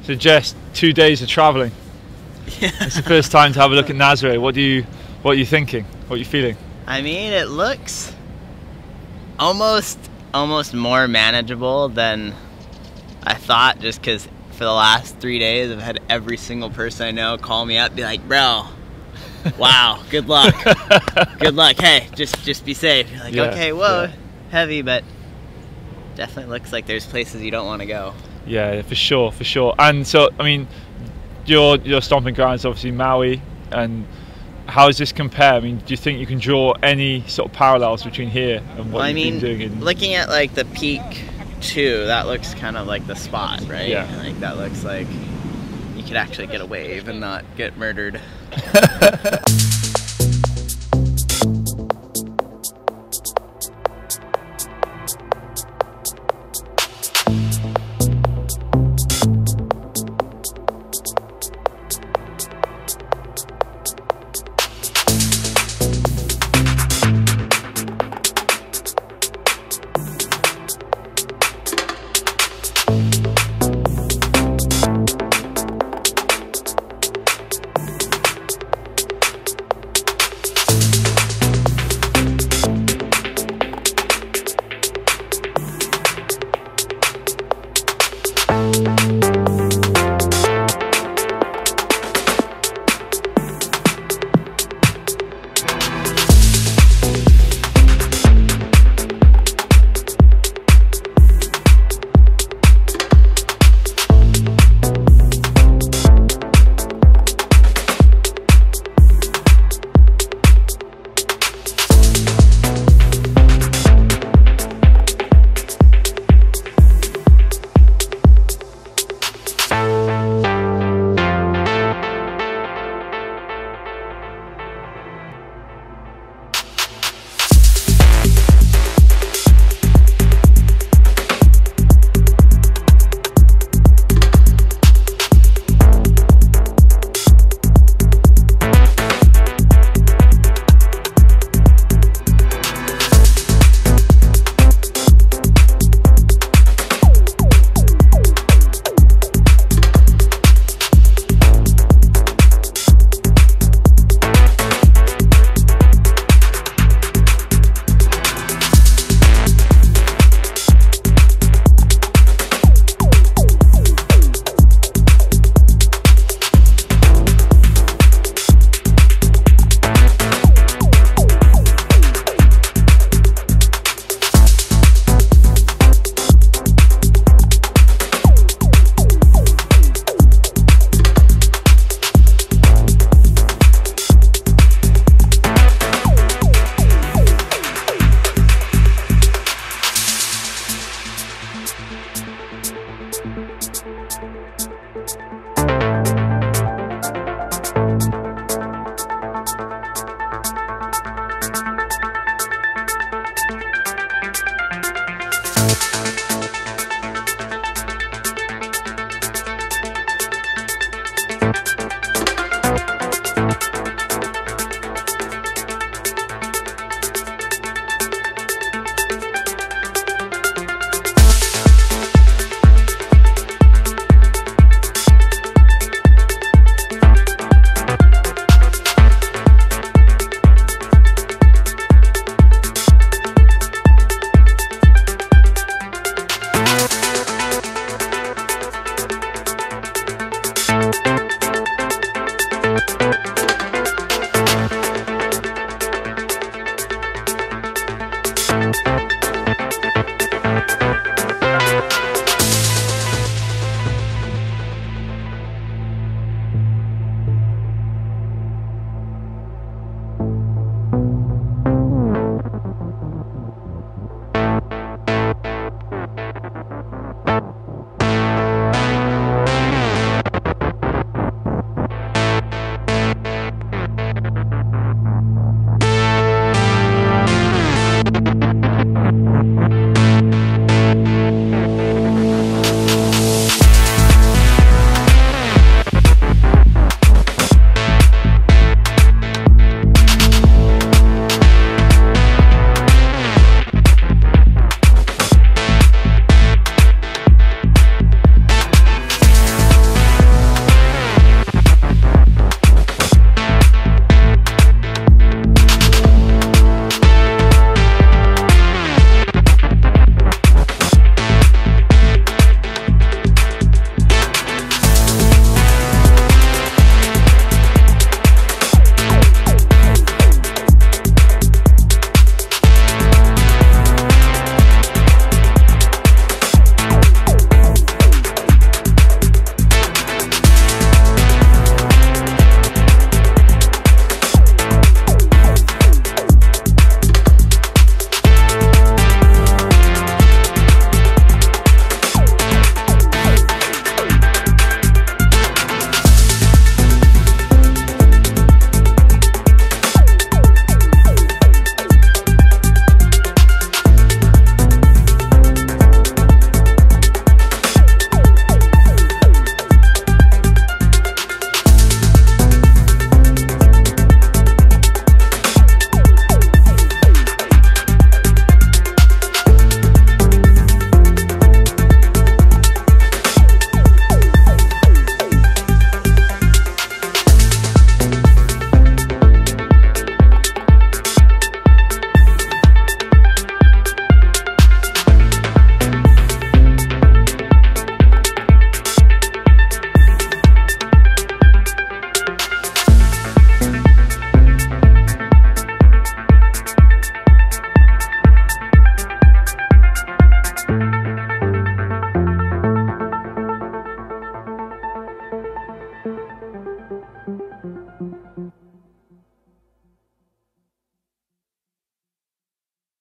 So just 2 days of traveling. Yeah. It's the first time to have a look at Nazare. What are you thinking? What are you feeling? I mean, it looks almost more manageable than I thought, just because for the last 3 days I've had every single person I know call me up, be like, bro, wow, good luck. Good luck. Hey, just be safe. You're like, Yeah, okay, whoa, yeah. heavy, but definitely looks like there's places you don't want to go. Yeah, for sure, for sure. And so, I mean, your stomping ground is obviously Maui, and how does this compare? I mean, do you think you can draw any sort of parallels between here and what you've been doing in... looking at like the peak 2, that looks kind of like the spot, right? Yeah. Like that looks like you could actually get a wave and not get murdered.